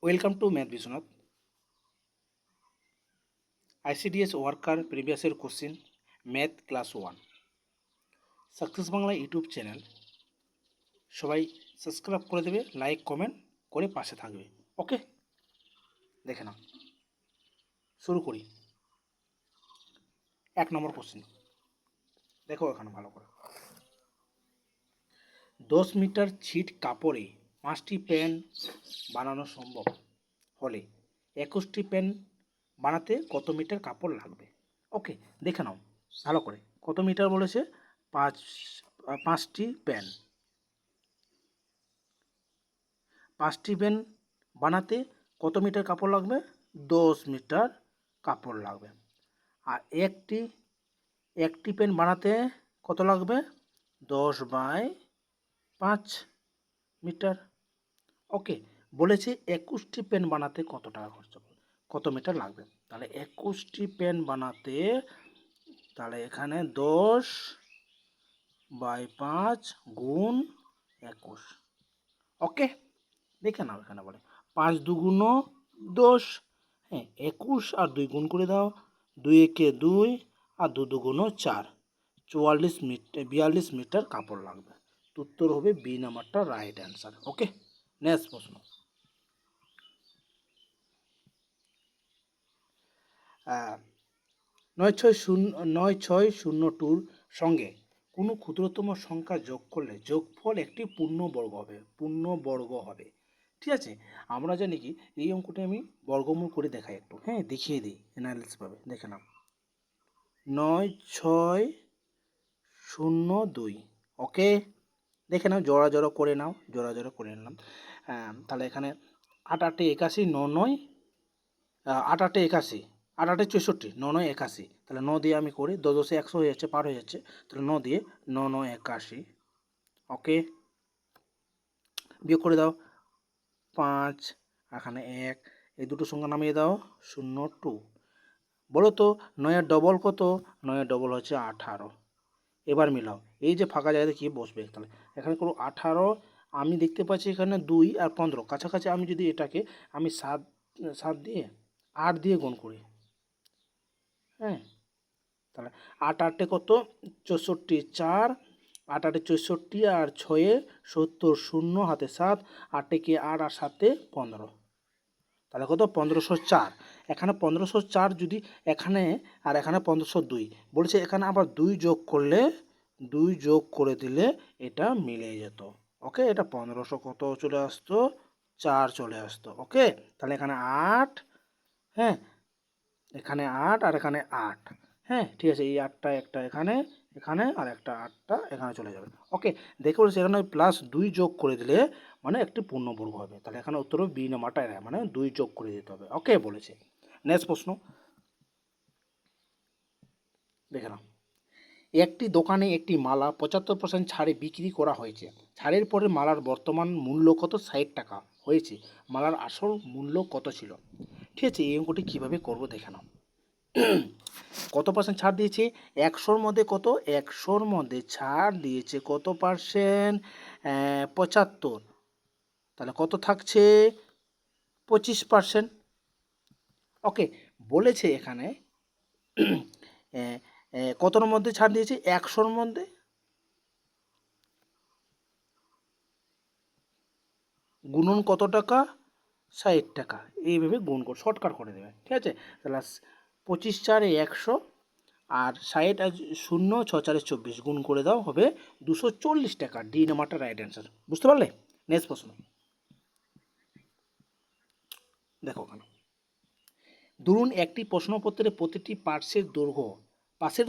Welcome to math Biswanath. ICDS worker প্রিভিয়াসের question math class 1 success Bangla YouTube channel সবাই subscribe করে দেবে, লাইক কমেন্ট করে পাশে থাকবে। ওকে, দেখে নাও, শুরু করি। 1 নম্বর কোশ্চেন দেখো এখানে ভালো করে। 10 মিটার ছিট কাপড়ে 5টি পেন বানানো সম্ভব হলে 21টি পেন বানাতে কত মিটার কাপড় লাগবে? ওকে, দেখে নাও ভালো করে। কত মিটার বলেছে? 5টি পেন। 5টি পেন বানাতে কত মিটার কাপড় লাগবে? 10 মিটার কাপড় লাগবে। আর একটি পেন বানাতে কত লাগবে? 10/5 মিটার। ওকে, বলেছে 21টি পেন বানাতে কত টাকা খরচ হবে, কত মিটার লাগবে। তাহলে 21টি পেন বানাতে, তাহলে এখানে 10/5 গুণ 21। ওকে, দেখে নাও এখানে বলে 5 দুগুণ 10, হ্যাঁ 21 আর 2 গুণ করে দাও, 2 একে 2 আর 2 দুগুণ 4, 42 মিটার কাপড় লাগবে। উত্তর হবে বি নাম্বারটা রাইট অ্যান্সার। ওকে, নেক্সট প্রশ্ন। 9602 সঙ্গে কোনো ক্ষুদ্রতম সংখ্যা যোগ করলে যোগফল একটি পূর্ণবর্গ হবে। ঠিক আছে, আমরা জানি কি এই অঙ্কটা আমি বর্গমূল করে দেখাই একটু, হ্যাঁ দেখিয়ে দিই, অ্যানালিসিস ভাবে দেখে নাও। 9602, ওকে দেখে নাও, জোড়া করে নাও, জোড়া করে নিলাম। তাহলে এখানে 8 8 81, 9 9 8 8 81, 8 8 64, 9 9 81। তাহলে 9 দিয়ে আমি করি, 10 10 100 হয়ে যাচ্ছে, পার হয়ে যাচ্ছে। তাহলে 9 দিয়ে 9 9 81। ওকে, বিয়োগ করে দাও 5, এখানে 1, এই দুটো সংখ্যা নামিয়ে দাও 0 2। বলো তো 9 এর ডবল কত? 9 এর ডবল হচ্ছে 18। এবার মিলাও, এই যে ফাঁকা জায়গাতে কি বসবে, তাহলে এখানে কোনো 18, আমি দেখতে পাচ্ছি এখানে 2 আর 15 কাছাকাছি। আমি যদি এটাকে আমি 7 দিয়ে 8 দিয়ে গুণ করি, হ্যাঁ তাহলে 8 8 কত? 64, 4 8 8 64 আর 6 70, 0 হাতে 7, 8 কে 8 আর 7 15, তাহলে কত? 1504। এখানে 1504 যদি এখানে, আর এখানে 1502 বলেছে, এখানে আবার 2 যোগ করলে, 2 যোগ করে দিলে এটা মিলে যেত। ওকে, এটা 1500 কত চলে আসতো? 4 চলে আসতো। ওকে, তাহলে এখানে 8, হ্যাঁ এখানে 8 আর এখানে 8, হ্যাঁ ঠিক আছে, এই 8টা একটা এখানে, এখানে আর একটা 8টা এখানে চলে যাবে। ওকে, দেখে বলছে এখানে +2 যোগ করে দিলে মানে একটি পূর্ণবর্গ হবে। তাহলে এখানে উত্তর হবে বি নাম্বারটা, মানে 2 যোগ করে দিতে হবে। ওকে বলেছে। নেক্সট প্রশ্ন দেখে নাও। একটি দোকানে একটি মালা 75% ছাড়ে বিক্রি করা হয়েছে। ছাড়ের পরে মালার বর্তমান মূল্য কত? 60 টাকা হয়েছে। মালার আসল মূল্য কত ছিল? ঠিক আছে, এই অঙ্কটি কীভাবে করবো দেখে নাও। কত পার্সেন্ট ছাড় দিয়েছে? 100-র মধ্যে কত? 100-র মধ্যে ছাড় দিয়েছে কত পার্সেন্ট? 75। তাহলে কত থাকছে? 25%। ওকে, বলেছে এখানে কতর মধ্যে ছাড় দিয়েছে? 100-র মধ্যে। গুণন কত টাকা? 60 টাকা। এইভাবে গুণ করে শর্টকাট করে দেবে। ঠিক আছে, তাহলে 25 4 100 আর 60 আর 0 6 4 24 গুণ করে দাও, হবে 240 টাকা। ডি নাম্বারটা রাইট অ্যান্সার। বুঝতে পারলে? নেক্সট প্রশ্ন দেখো ওখানে। ধরুন একটি প্রশ্নপত্রের প্রতিটি পাশের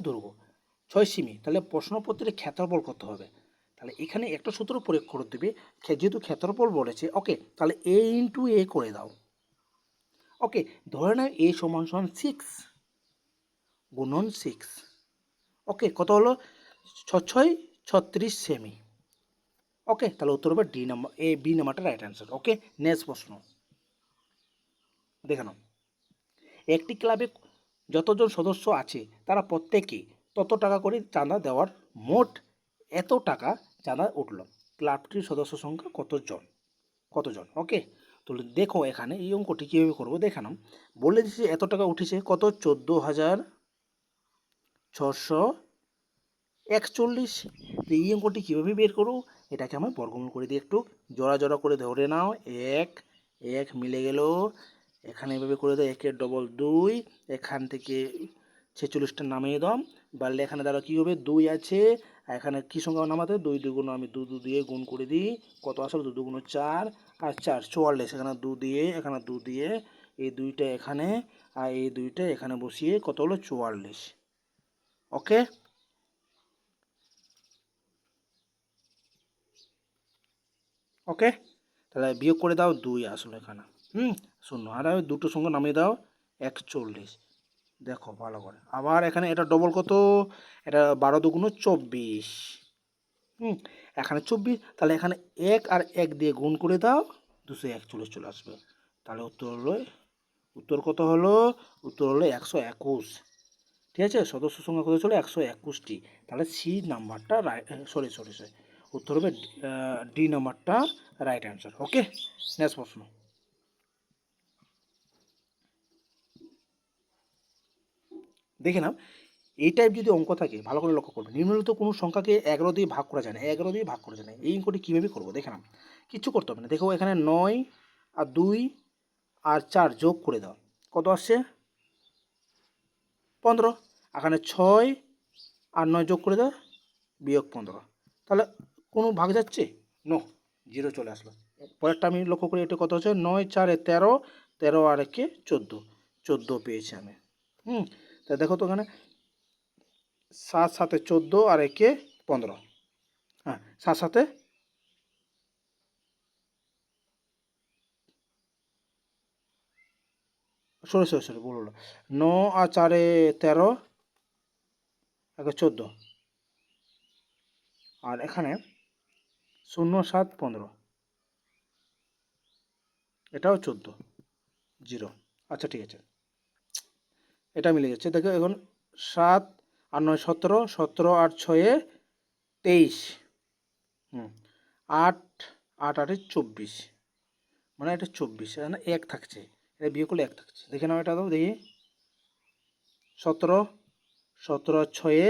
দৈর্ঘ্য 6 সেমি, তাহলে প্রশ্নপত্রের ক্ষেত্রফল কত হবে? তাহলে এখানে একটা সূত্র প্রয়োগ করে দেবে, যেহেতু ক্ষেত্রফল বলেছে। ওকে, তাহলে a ইন্টু এ করে দাও। ওকে, ধরে নাও a সমান 6 গুণন 6। ওকে, কত হলো? 6 36 সেমি। ওকে, তাহলে উত্তর হবে ডি নাম্বার, বি নাম্বারটা রাইট অ্যান্সার। ওকে, নেক্সট প্রশ্ন দেখে নাও। একটি ক্লাবে যতজন সদস্য আছে তারা প্রত্যেকে তত টাকা করে চাঁদা দেওয়ার মোট এত টাকা চাঁদা উঠল। ক্লাবটির সদস্য সংখ্যা কতজন? ওকে, তো দেখো এখানে এই অঙ্কটি কীভাবে করবো দেখে নাও। বলে দিচ্ছি এত টাকা উঠেছে কত, 14,641। তো এই অঙ্কটি কীভাবে বের করবো, এটাকে আমরা বর্গমূল করে দিই, একটু জোড়া জোড়া করে ধরে নাও। এক এক মিলে গেল, এখানে এভাবে করে দাও, একের ডবল 2, এখান থেকে 46টা নামিয়ে দাও। বাড়লে এখানে দ্বারা কী হবে, 2 আছে, আর এখানে কী সংখ্যা নামাতে, 2 দুগুণ, আমি 2 দিয়ে গুণ করে দিই, কত আসলে 2 দুগুণ 4, আর 4 44, এখানে 2 দিয়ে, এখানে 2 দিয়ে, এই 2টা এখানে আর এই 2টা এখানে বসিয়ে কত হলো 44। ওকে, ওকে, তাহলে বিয়োগ করে দাও 2 আসলে এখানে, শূন্য, আর দুটো সংখ্যা নামিয়ে দাও 41। দেখো ভালো করে, আবার এখানে এটা ডবল কত, এটা 12 দুগুণ 24, এখানে 24, তাহলে এখানে 1 আর 1 দিয়ে গুণ করে দাও, 241 চলে আসবে। তাহলে উত্তর কত হলো, উত্তর হলো 121। ঠিক আছে, সদস্য সংখ্যা কত ছিল, 121টি। তাহলে সি নাম্বারটা রাইট, সরি সরি সরি, উত্তর হবে ডি নাম্বারটা রাইট অ্যান্সার। ওকে, নেক্সট প্রশ্ন দেখে নাও। এই টাইপ যদি অঙ্ক থাকে ভালো করে লক্ষ্য করবে, নিম্নলিখিত কোনো সংখ্যাকে 11 দিয়ে ভাগ করা যায় না, 11 দিয়ে ভাগ করা যায় না, এই অঙ্কটি কীভাবে করবো দেখে নাও। কিচ্ছু করতে হবে না, দেখো এখানে 9 আর 2 আর 4 যোগ করে দাও, কত আসছে 15, এখানে 6 আর 9 যোগ করে দাও, বিয়োগ 15, তাহলে কোনো ভাগ যাচ্ছে, নো, 0 চলে আসলো। পরেরটা আমি লক্ষ্য করি, এটা কত হচ্ছে, 9 4 13, 13 আর 1 14, 14 পেয়েছি আমি। তা দেখো তো এখানে 7 7 14 আর 1 15, হ্যাঁ 7 7, সরি সরি সরি ভুল হলো, 9 আর 4 13, 1 14, আর এখানে 0 7 15, এটাও 14, 0। আচ্ছা ঠিক আছে, এটা মিলে যাচ্ছে। দেখো এখন 7 আর 9 17, 17 আর 6 23, 8 8 8 24, মানে এটা 24, এখানে 1 থাকছে, এটা বিয়ে করলে 1 থাকছে, দেখে নাও, এটা দাও দেখি, 17 17 আর 6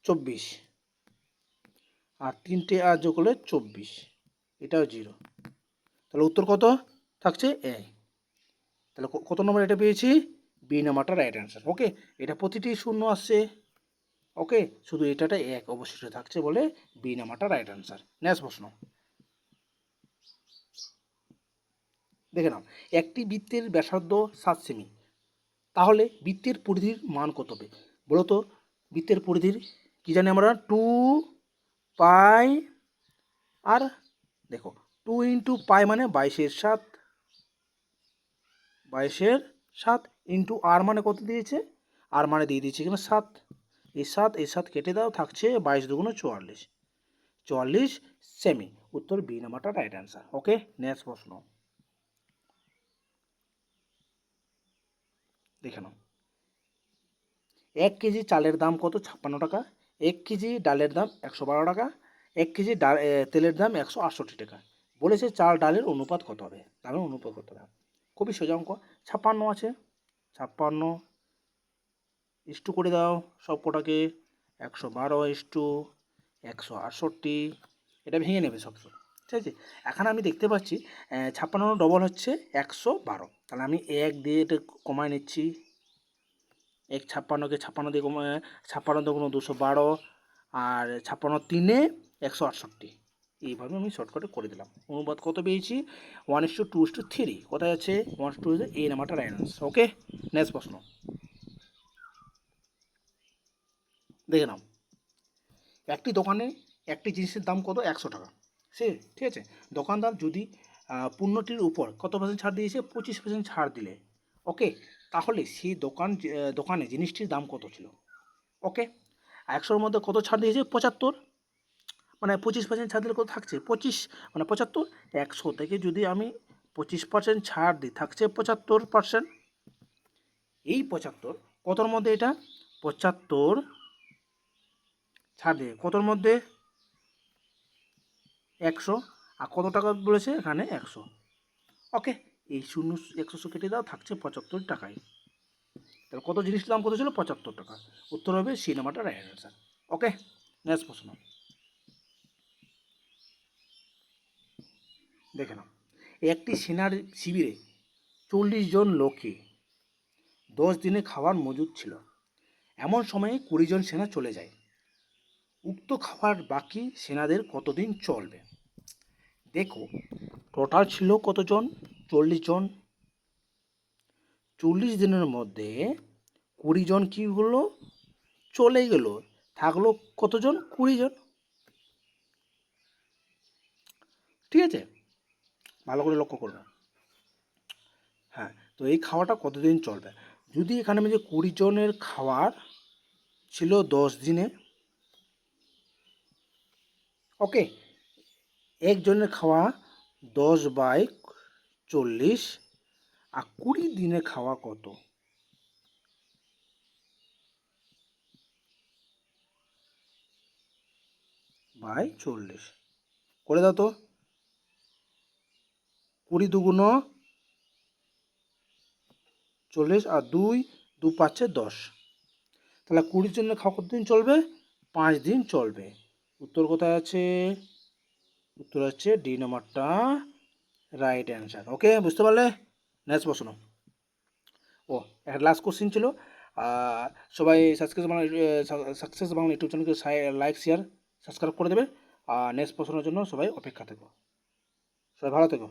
24, আর 3টে আর যোগ করলে 24, এটাও 0, তাহলে উত্তর কত থাকছে, এ। তাহলে কত নম্বর এটা পেয়েছি, বি নাম্বারটা রাইট অ্যান্সার। ওকে, এটা প্রতিটি শূন্য আসছে, ওকে, শুধু এটাটা 1 অবশিষ্ট থাকছে বলে বি নাম্বারটা রাইট অ্যান্সার। নেক্সট প্রশ্ন দেখে নাও, একটি বৃত্তের ব্যাসার্ধ 7 সেমি, তাহলে বৃত্তের পরিধির মান কত হবে বলো তো। বৃত্তের পরিধির কি জানি আমরা, 2 পাই, আর দেখো 2 ইন্টু পাই মানে 22/7, 22/7 ইন্টু আর মানে কত দিয়েছে, আর মানে দিয়ে দিয়েছে এখানে 7, এই 7 কেটে দাও, থাকছে 22 দুগুণ 44, 44 সেমি, উত্তর বি নাম্বারটা রাইট অ্যান্সার। ওকে, নেক্সট প্রশ্ন দেখে নাও, 1 কেজি চালের দাম কত, 56 টাকা, 1 কেজি ডালের দাম 112 টাকা, 1 কেজি তেলের দাম 168 টাকা, বলেছে চাল ডালের অনুপাত কত হবে, দামের অনুপাত কত হবে। খুবই সোজা অঙ্ক, 56 আছে, 56 ইস্টু করে দাও সব কটাকে, 112 ইস্টু 168, এটা ভেঙে নেবে সব সব, ঠিক আছে। এখানে আমি দেখতে পাচ্ছি 56 ডবল হচ্ছে 112, তাহলে আমি 1 দিয়ে এটা কমায় নিচ্ছি, 1 56কে 56 দিয়ে কমায়, 56 দুগুণ 212, আর 56 3 168, এইভাবে আমি শর্টকাটে করে দিলাম। অনুপাত কত পেয়েছি, 1:2:3, কোথায় আছে 1:2, এই নাম্বারটা রাইট আনসার। ওকে, নেক্সট প্রশ্ন দেখে নাও, একটি দোকানে একটি জিনিসের দাম কত, 100 টাকা, সে ঠিক আছে, দোকানদার যদি পণ্যটির উপর কত পার্সেন্ট ছাড় দিয়েছে, 25% ছাড় দিলে, ওকে, তাহলে সেই দোকানে জিনিসটির দাম কত ছিল। ওকে, 100-র মধ্যে কত ছাড় দিয়েছে, 75, মানে 25% ছাড় দিলে কত থাকছে, 25 মানে 75, 100 থেকে যদি আমি 25% ছাড় দিই থাকছে 75%, এই 75 কতর মধ্যে, এটা 75 ছাড় দিয়ে কতর মধ্যে, 100, আর কত টাকা বলেছে এখানে 100, ওকে, এই 100 কেটে দাও, থাকছে 75 টাকায়। তাহলে কত জিনিসের দাম কত ছিল? 75 টাকা। উত্তর হবে সি নাম্বারটা রাইট অ্যান্সার। ওকে, নেক্সট প্রশ্ন দেখে নাও। একটি সেনার শিবিরে 40 জন লোকে 10 দিনে খাবার মজুদ ছিল। এমন সময়ে 20 জন সেনা চলে যায়। উক্ত খাবার বাকি সেনাদের কতদিন চলবে? দেখো, টোটাল ছিল কতজন? 40 জন। 40 দিনের মধ্যে 20 জন কী হলো? চলে গেল। থাকলো কতজন? 20 জন। ঠিক আছে, ভালো করে লক্ষ্য করবে। হ্যাঁ, তো এই খাওয়াটা কতদিন চলবে? যদি এখানে আমি যে 20 জনের খাবার ছিল 10 দিনে, ওকে, একজনের খাওয়া 10/40, আর 20 দিনে খাওয়া কত? বাই 40 করে দাও তো। 20 দুগুণ 40, আর 2 2 5 10। তাহলে 20 জনের খাওয়া কতদিন চলবে? 5 দিন চলবে। উত্তর কোথায় আছে? উত্তর হচ্ছে ডি নাম্বারটা রাইট অ্যান্সার। ওকে, বুঝতে পারলে? নেক্সট প্রশ্ন। ও, একটা লাস্ট কোশ্চিন ছিল। সবাই সাকসেস বাংলা ইউটিউব চ্যানেলকে লাইক শেয়ার সাবস্ক্রাইব করে দেবে। আর নেক্সট প্রশ্নের জন্য সবাই অপেক্ষা থেকো। সবাই ভালো থেকো।